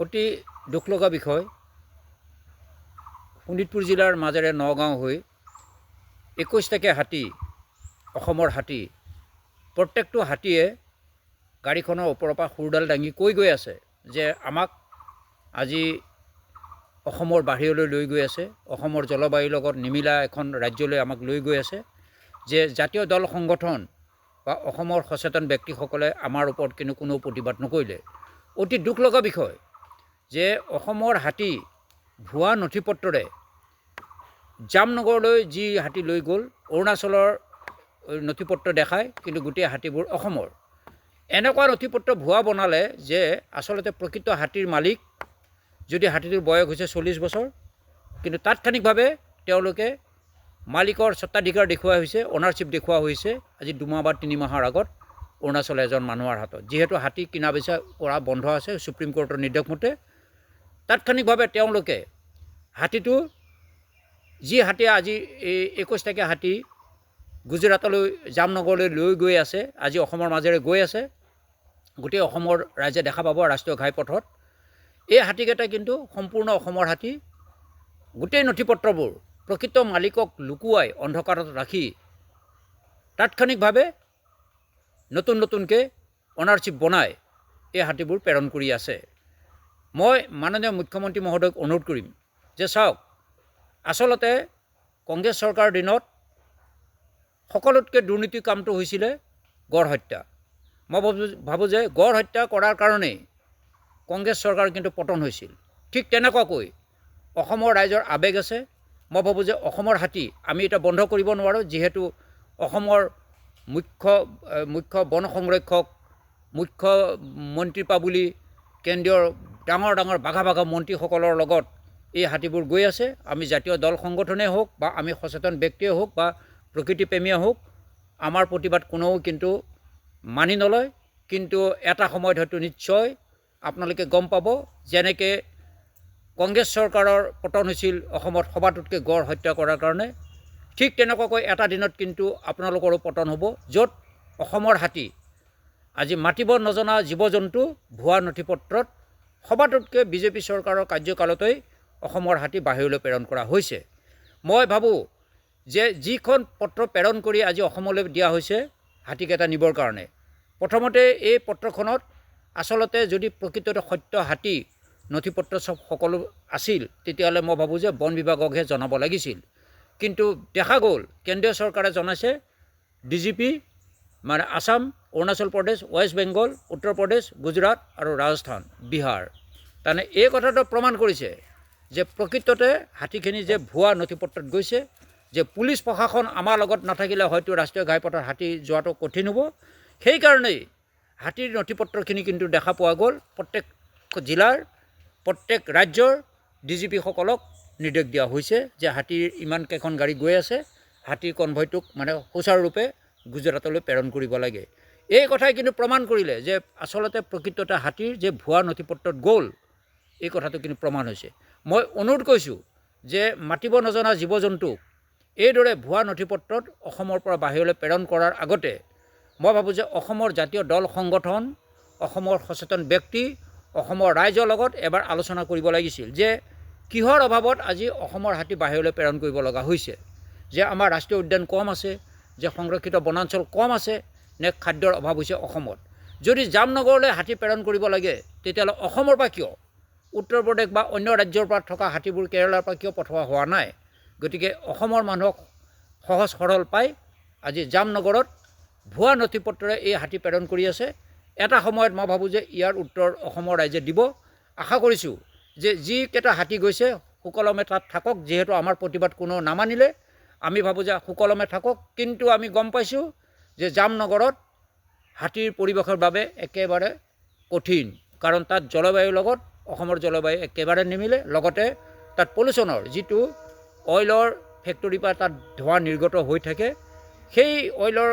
অতি দুখ লগা বিষয়। শোণিতপুৰ জিলাৰ মাজেৰে নগাঁও হৈ 21টাকৈ হাতী, অসমৰ হাতী, প্ৰত্যেকটো হাতীয়ে গাড়ীখনৰ ওপৰৰ পৰা সুৰডাল দাঙি কৈ গৈ আছে যে আমাক আজি অসমৰ বাহিৰলৈ লৈ গৈ আছে, অসমৰ জলবায়ুৰ লগত নিমিলা এখন ৰাজ্যলৈ আমাক লৈ গৈ আছে, যে জাতীয় দল সংগঠন বা অসমৰ সচেতন ব্যক্তিসকলে আমাৰ ওপৰত কিন্তু কোনো প্ৰতিবাদ নকৰিলে। অতি দুখ লগা বিষয় যে অসমৰ হাতী ভুৱা নথি পত্ৰৰে জামনগৰলৈ যি হাতী লৈ গ'ল, অৰুণাচলৰ নথি পত্ৰ দেখায় কিন্তু গোটেই হাতীবোৰ অসমৰ। এনেকুৱা নথি পত্ৰ ভুৱা বনালে যে আচলতে প্ৰকৃত হাতীৰ মালিক যদি হাতীটোৰ বয়স হৈছে 40 বছৰ, কিন্তু তাৎক্ষণিকভাৱে তেওঁলোকে মালিকৰ স্বত্বাধিকাৰ দেখুওৱা হৈছে, অনাৰশ্বিপ দেখুওৱা হৈছে আজি 2 মাহ বা 3 মাহৰ আগত অৰুণাচলৰ এজন মানুহৰ হাতত। যিহেতু হাতী কিনা বেচা কৰা বন্ধ আছে সুপ্ৰিম কোৰ্টৰ নিৰ্দেশ মতে, তাৎক্ষণিকভাৱে তেওঁলোকে হাতীটো, যি হাতীয়ে আজি 21টাকৈ হাতী গুজৰাটলৈ জামনগৰলৈ লৈ গৈ আছে, আজি অসমৰ মাজেৰে গৈ আছে, গোটেই অসমৰ ৰাইজে দেখা পাব ৰাষ্ট্ৰীয় ঘাইপথত। এই হাতীকেইটা কিন্তু সম্পূৰ্ণ অসমৰ হাতী। গোটেই নথি পত্ৰবোৰ প্ৰকৃত মালিকক লুকুৱাই অন্ধকাৰত ৰাখি তাৎক্ষণিকভাৱে নতুনকৈ অনাৰশ্বিপ বনাই এই হাতীবোৰ প্ৰেৰণ কৰি আছে। মই মাননীয় মুখ্যমন্ত্ৰী মহোদয়ক অনুৰোধ কৰিম যে চাওক, আচলতে কংগ্ৰেছ চৰকাৰৰ দিনত সকলোতকৈ দুৰ্নীতিৰ কামটো হৈছিলে গড় হত্যা। মই ভাবোঁ যে গড় হত্যা কৰাৰ কাৰণেই কংগ্ৰেছ চৰকাৰ কিন্তু পতন হৈছিল। ঠিক তেনেকুৱাকৈ অসমৰ ৰাইজৰ আৱেগ আছে। মই ভাবোঁ যে অসমৰ হাতী আমি এতিয়া বন্ধ কৰিব নোৱাৰোঁ, যিহেতু অসমৰ মুখ্য বন সংৰক্ষক, মুখ্য মন্ত্ৰী পাবুলি, কেন্দ্ৰীয় ডাঙৰ বাঘা মন্ত্ৰীসকলৰ লগত এই হাতীবোৰ গৈ আছে। আমি জাতীয় দল সংগঠনেই হওক বা আমি সচেতন ব্যক্তিয়ে হওক বা প্ৰকৃতিপ্ৰেমীয়ে হওক, আমাৰ প্ৰতিবাদ কোনেও কিন্তু মানি নলয়। কিন্তু এটা সময়ত হয়তো নিশ্চয় আপোনালোকে গম পাব, যেনেকৈ কংগ্ৰেছ চৰকাৰৰ পতন হৈছিল অসমত সবাতোতকৈ গড় হত্যা কৰাৰ কাৰণে, ঠিক তেনেকুৱাকৈ এটা দিনত কিন্তু আপোনালোকৰো পতন হ'ব, য'ত অসমৰ হাতী আজি মাতিব নজনা জীৱ জন্তু ভুৱা নথি পত্ৰত সবাতোতকৈ বিজেপি চৰকাৰৰ কাৰ্যকালতেই অসমৰ হাতী বাহিৰলৈ প্ৰেৰণ কৰা হৈছে। মই ভাবোঁ যে যিখন পত্ৰ প্ৰেৰণ কৰি আজি অসমলৈ দিয়া হৈছে হাতীকেইটা নিবৰ কাৰণে, প্ৰথমতে এই পত্ৰখনত আচলতে যদি প্ৰকৃততে সত্য হাতী নথি পত্ৰ সকলো আছিল, তেতিয়াহ'লে মই ভাবোঁ যে বন বিভাগকহে জনাব লাগিছিল। কিন্তু দেখা গ'ল কেন্দ্ৰীয় চৰকাৰে জনাইছে, DGP মানে আসাম, অৰুণাচল প্ৰদেশ, ৱেষ্ট বেংগল, উত্তৰ প্ৰদেশ, গুজৰাট আৰু ৰাজস্থান, বিহাৰ। তাৰমানে এই কথাটো প্ৰমাণ কৰিছে যে প্ৰকৃততে হাতীখিনি যে ভুৱা নথি পত্ৰত গৈছে, যে পুলিচ প্ৰশাসন আমাৰ লগত নাথাকিলে হয়তো ৰাষ্ট্ৰীয় ঘাইপথত হাতী যোৱাটো কঠিন হ'ব। সেইকাৰণেই হাতীৰ নথি পত্ৰখিনি কিন্তু দেখা পোৱা গ'ল। প্ৰত্যেক জিলাৰ, প্ৰত্যেক ৰাজ্যৰ DGP সকলক নিৰ্দেশ দিয়া হৈছে যে হাতীৰ ইমানকেইখন গাড়ী গৈ আছে, হাতীৰ কনভয়টোক মানে সুচাৰুৰূপে গুজৰাটলৈ প্ৰেৰণ কৰিব লাগে। এই কথাই কিন্তু প্ৰমাণ কৰিলে যে আচলতে প্ৰকৃততে হাতীৰ যে ভুৱা নথি পত্ৰত গ'ল, এই কথাটো কিন্তু প্ৰমাণ হৈছে। মই অনুৰোধ কৰিছোঁ যে মাতিব নজনা জীৱ জন্তুক এইদৰে ভুৱা নথি পত্ৰত অসমৰ পৰা বাহিৰলৈ প্ৰেৰণ কৰাৰ আগতে মই ভাবোঁ যে অসমৰ জাতীয় দল সংগঠন, অসমৰ সচেতন ব্যক্তি, অসমৰ ৰাইজৰ লগত এবাৰ আলোচনা কৰিব লাগিছিল যে কিহৰ অভাৱত আজি অসমৰ হাতী বাহিৰলৈ প্ৰেৰণ কৰিব লগা হৈছে। যে আমাৰ ৰাষ্ট্ৰীয় উদ্যান কম আছে, যে সংৰক্ষিত বনাঞ্চল কম আছে, নে খাদ্যৰ অভাৱ হৈছে অসমত। যদি জামনগৰলৈ হাতী প্ৰেৰণ কৰিব লাগে, তেতিয়াহ'লে অসমৰ পৰা কিয় উত্তৰ প্ৰদেশ বা অন্য ৰাজ্যৰ পৰা থকা হাতীবোৰ কেৰেলাৰ পৰা কিয় পঠোৱা হোৱা নাই? গতিকে অসমৰ মানুহক সহজ সৰল পাই আজি জামনগৰত ভুৱা নথি পত্ৰৰে এই হাতী প্ৰেৰণ কৰি আছে। এটা সময়ত মই ভাবোঁ যে ইয়াৰ উত্তৰ অসমৰ ৰাইজে দিব। আশা কৰিছোঁ যে যিকেইটা হাতী গৈছে সুকলমে তাত থাকক। যিহেতু আমাৰ প্ৰতিবাদ কোনেও নামানিলে, আমি ভাবোঁ যে সুকলমে থাকক। কিন্তু আমি গম পাইছোঁ যে জামনগৰত হাতীৰ পৰিৱেশৰ বাবে একেবাৰে কঠিন, কাৰণ তাত জলবায়ুৰ লগত অসমৰ জলবায়ু একেবাৰে নিমিলে। লগতে তাত পলিউশ্যনৰ যিটো অইলৰ ফেক্টৰীৰ পৰা তাত ধোঁৱা নিৰ্গত হৈ থাকে, সেই অইলৰ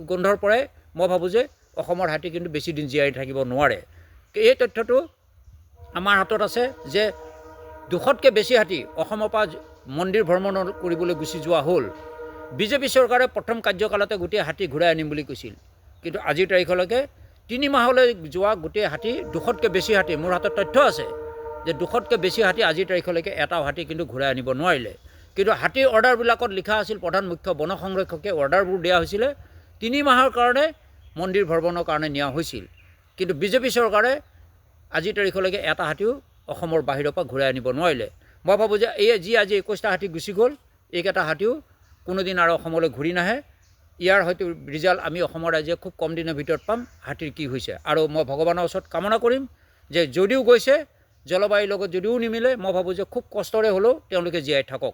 গোন্ধৰ পৰাই মই ভাবোঁ যে অসমৰ হাতী কিন্তু বেছি দিন জীয়াই থাকিব নোৱাৰে। এই তথ্যটো আমাৰ হাতত আছে যে 200তকৈ বেছি হাতী অসমৰ পৰা মন্দিৰ ভ্ৰমণ কৰিবলৈ গুচি যোৱা হ'ল। বিজেপি চৰকাৰে প্ৰথম কাৰ্যকালতে গোটেই হাতী ঘূৰাই আনিম বুলি কৈছিল, কিন্তু আজিৰ তাৰিখলৈকে তিনি মাহলৈ যোৱা গোটেই হাতী 200তকৈ বেছি হাতী, মোৰ হাতত তথ্য আছে যে 200তকৈ বেছি হাতী আজিৰ তাৰিখলৈকে এটাও হাতী কিন্তু ঘূৰাই আনিব নোৱাৰিলে। কিন্তু হাতীৰ অৰ্ডাৰবিলাকত লিখা আছিল, প্ৰধান মুখ্য বন সংৰক্ষকে অৰ্ডাৰবোৰ দিয়া হৈছিলে 3 মাহৰ কাৰণে মন্দিৰ ভ্ৰমণৰ কাৰণে নিয়া হৈছিল। কিন্তু বিজেপি চৰকাৰে আজিৰ তাৰিখলৈকে এটা হাতীও অসমৰ বাহিৰৰ পৰা ঘূৰাই আনিব নোৱাৰিলে। মই ভাবোঁ যে এই যি আজি 21টা হাতী গুচি গ'ল, এইকেইটা হাতীও কোনোদিন আৰু অসমলৈ ঘূৰি নাহে। ইয়াৰ হয়তো ৰিজাল্ট আমি অসমৰ ৰাইজে খুব কম দিনৰ ভিতৰত পাম হাতীৰ কি হৈছে। আৰু মই ভগৱানৰ ওচৰত কামনা কৰিম যে যদিও গৈছে জলবায়ুৰ লগত যদিও নিমিলে, মই ভাবোঁ যে খুব কষ্টৰে হ'লেও তেওঁলোকে জীয়াই থাকক।